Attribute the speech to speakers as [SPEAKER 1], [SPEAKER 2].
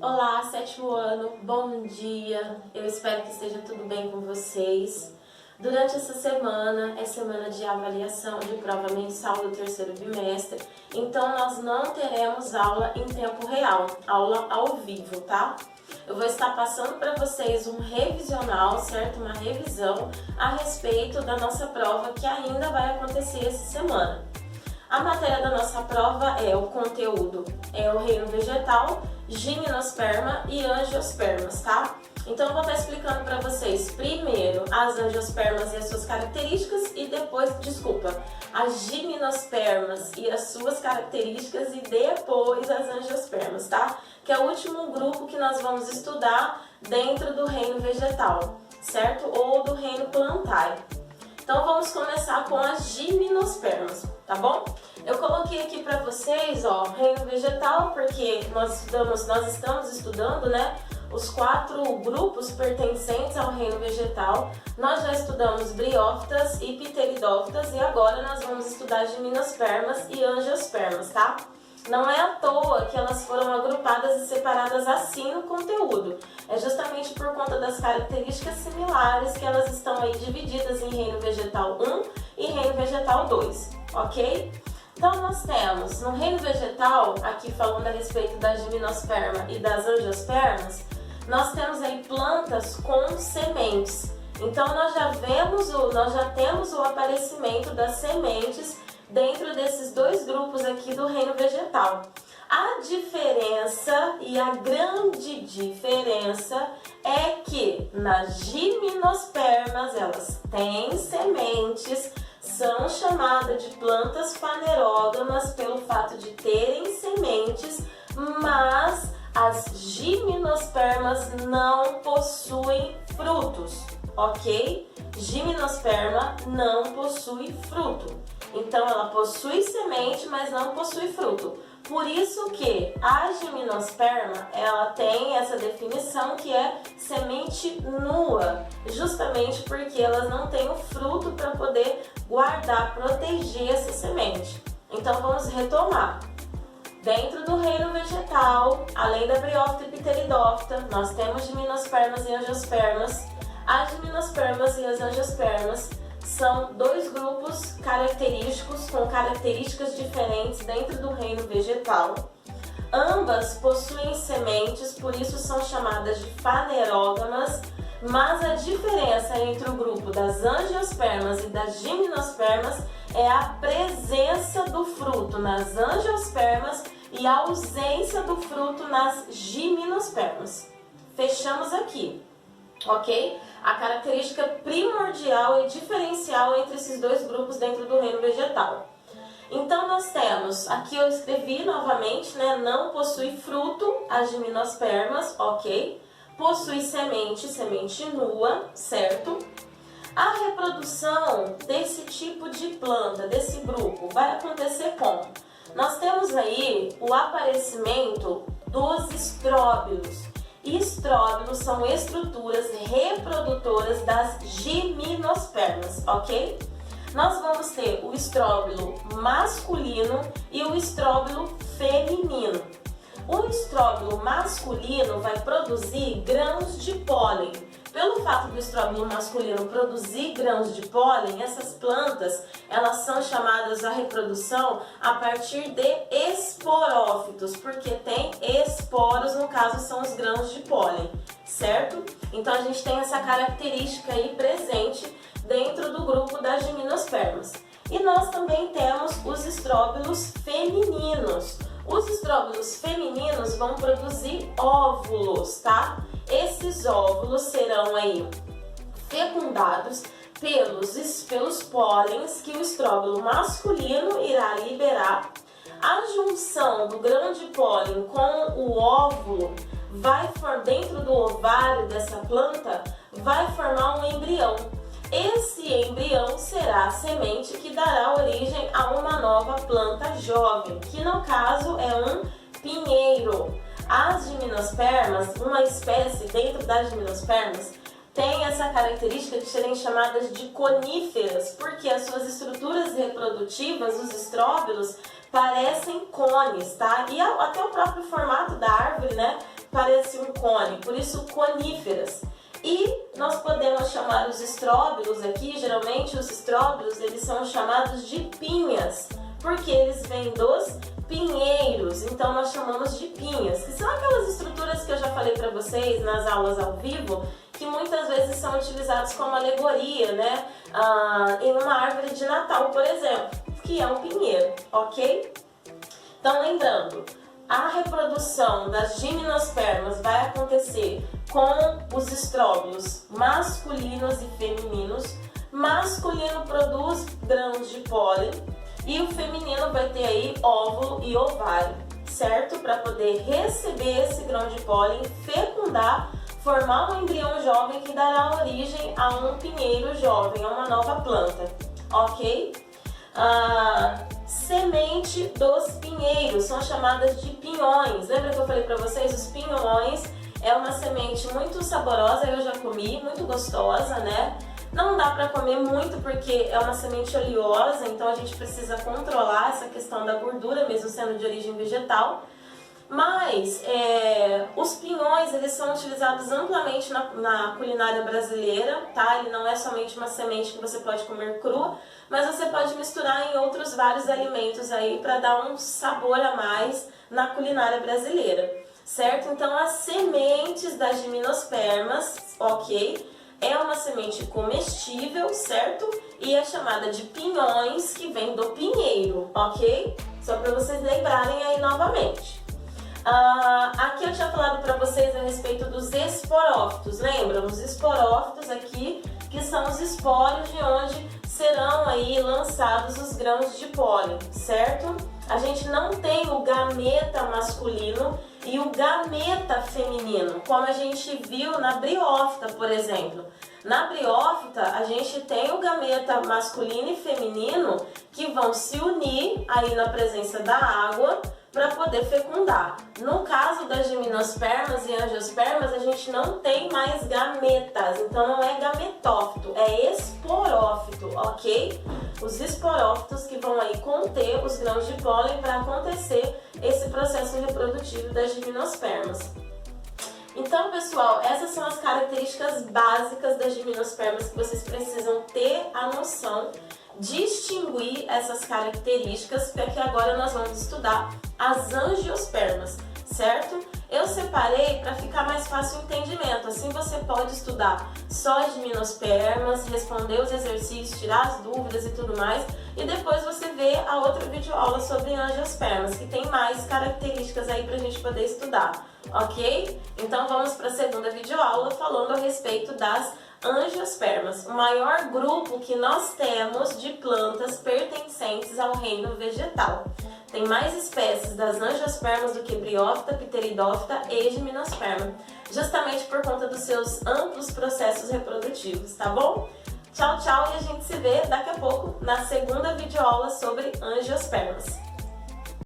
[SPEAKER 1] Olá, sétimo ano, bom dia, eu espero que esteja tudo bem com vocês. Durante essa semana, é semana de avaliação de prova mensal do terceiro bimestre, então nós não teremos aula em tempo real, aula ao vivo, tá? Eu vou estar passando para vocês um revisional, certo? Uma revisão a respeito da nossa prova que ainda vai acontecer essa semana. A matéria da nossa prova é o conteúdo, é o reino vegetal, gimnosperma e angiospermas, tá? Então eu vou estar explicando para vocês primeiro as angiospermas e as suas características e depois, as gimnospermas e as suas características e depois as angiospermas, tá? Que é o último grupo que nós vamos estudar dentro do reino vegetal, certo? Ou do reino plantário. Então vamos começar com as gimnospermas, tá bom? Eu coloquei aqui para vocês, ó, reino vegetal, porque nós estamos estudando, né, os 4 grupos pertencentes ao reino vegetal. Nós já estudamos briófitas e pteridófitas e agora nós vamos estudar gimnospermas e angiospermas, tá? Não é à toa que elas foram agrupadas e separadas assim no conteúdo. É justamente por conta das características similares que elas estão aí divididas em reino vegetal 1 e reino vegetal 2, ok? Então nós temos no reino vegetal, aqui falando a respeito da gimnosperma e das angiospermas, nós temos aí plantas com sementes. Então nós já temos o aparecimento das sementes dentro desses 2 grupos aqui do reino vegetal. A diferença, e a grande diferença, é que nas gimnospermas elas têm sementes, são chamadas de plantas fanerógamas pelo fato de terem sementes, mas as gimnospermas não possuem frutos, ok? Gimnosperma não possui fruto. Então ela possui semente, mas não possui fruto. Por isso que a gimnosperma, ela tem essa definição que é semente nua, justamente porque elas não têm o fruto para poder guardar, proteger essa semente. Então vamos retomar. Dentro do reino vegetal, além da briófita e pteridófita, nós temos gimnospermas e angiospermas. As gimnospermas e as angiospermas são 2 grupos característicos com características diferentes dentro do reino vegetal. Ambas possuem sementes, por isso são chamadas de fanerógamas, mas a diferença entre o grupo das angiospermas e das gimnospermas é a presença do fruto nas angiospermas e a ausência do fruto nas gimnospermas. Fechamos aqui, ok? A característica primordial e diferencial entre esses 2 grupos dentro do reino vegetal. Então nós temos, aqui eu escrevi novamente, né, não possui fruto as gimnospermas, ok? Possui semente, semente nua, certo? A reprodução desse tipo de planta, desse grupo, vai acontecer como? Nós temos aí o aparecimento dos estróbilos. Estróbilos são estruturas reprodutoras das gimnospermas, ok? Nós vamos ter o estróbilo masculino e o estróbilo feminino. O estróbilo masculino vai produzir grãos de pólen. Pelo fato do estróbilo masculino produzir grãos de pólen, essas plantas, elas são chamadas a reprodução a partir de esporófitos, porque tem esporos, no caso são os grãos de pólen, certo? Então a gente tem essa característica aí presente dentro do grupo das gimnospermas. E nós também temos os estróbilos femininos. Os estróbilos femininos vão produzir óvulos, tá? Esses óvulos serão aí fecundados pelos pólens que o estróbilo masculino irá liberar. A junção do grão de pólen com o óvulo dentro do ovário dessa planta, vai formar um embrião. Esse embrião será a semente que dará origem a uma nova planta jovem, que no caso é um pinheiro. As gimnospermas, uma espécie dentro das gimnospermas, tem essa característica de serem chamadas de coníferas, porque as suas estruturas reprodutivas, os estróbilos, parecem cones, tá? E até o próprio formato da árvore, né, cone, por isso coníferas. E nós podemos chamar os estróbilos aqui, geralmente os estróbilos eles são chamados de pinhas, porque eles vêm dos pinheiros, então nós chamamos de pinhas, que são aquelas estruturas que eu já falei para vocês nas aulas ao vivo, que muitas vezes são utilizados como alegoria, né? Em uma árvore de Natal, por exemplo, que é um pinheiro, ok? Então lembrando, a reprodução das gimnospermas vai acontecer com os estróbilos masculinos e femininos. Masculino produz grãos de pólen e o feminino vai ter aí óvulo e ovário, certo? Para poder receber esse grão de pólen, fecundar, formar um embrião jovem que dará origem a um pinheiro jovem, a uma nova planta, ok? Semente dos pinheiros são chamadas de pinhões. Lembra que eu falei para vocês? Os pinhões é uma semente muito saborosa, eu já comi, muito gostosa, né? Não dá para comer muito porque é uma semente oleosa, então a gente precisa controlar essa questão da gordura, mesmo sendo de origem vegetal. Mas os pinhões eles são utilizados amplamente na culinária brasileira, tá? Ele não é somente uma semente que você pode comer crua, mas você pode misturar em outros vários alimentos aí para dar um sabor a mais na culinária brasileira, certo? Então as sementes das gimnospermas, ok? É uma semente comestível, certo? E é chamada de pinhões, que vem do pinheiro, ok? Só para vocês lembrarem aí novamente. Aqui eu tinha falado para vocês a respeito dos esporófitos, lembram? Os esporófitos aqui, que são os espórios de onde serão aí lançados os grãos de pólen, certo? A gente não tem o gameta masculino e o gameta feminino, como a gente viu na briófita, por exemplo. Na briófita, a gente tem o gameta masculino e feminino que vão se unir aí na presença da água para poder fecundar. No caso das gimnospermas e angiospermas, a gente não tem mais gametas, então não é gametófito, é esporófito, ok? Os esporófitos que vão aí conter os grãos de pólen para acontecer esse processo reprodutivo das gimnospermas. Então, pessoal, essas são as características básicas das gimnospermas que vocês precisam ter a noção, distinguir essas características, porque agora nós vamos estudar as angiospermas, certo? Eu separei para ficar mais fácil o entendimento, assim você pode estudar só as gimnospermas, responder os exercícios, tirar as dúvidas e tudo mais, e depois você vê a outra videoaula sobre angiospermas, que tem mais características aí para a gente poder estudar, ok? Então vamos para a segunda videoaula falando a respeito das angiospermas, o maior grupo que nós temos de plantas pertencentes ao reino vegetal. Tem mais espécies das angiospermas do que briófita, pteridófita e gimnosperma, justamente por conta dos seus amplos processos reprodutivos, tá bom? Tchau, tchau, e a gente se vê daqui a pouco na segunda videoaula sobre angiospermas.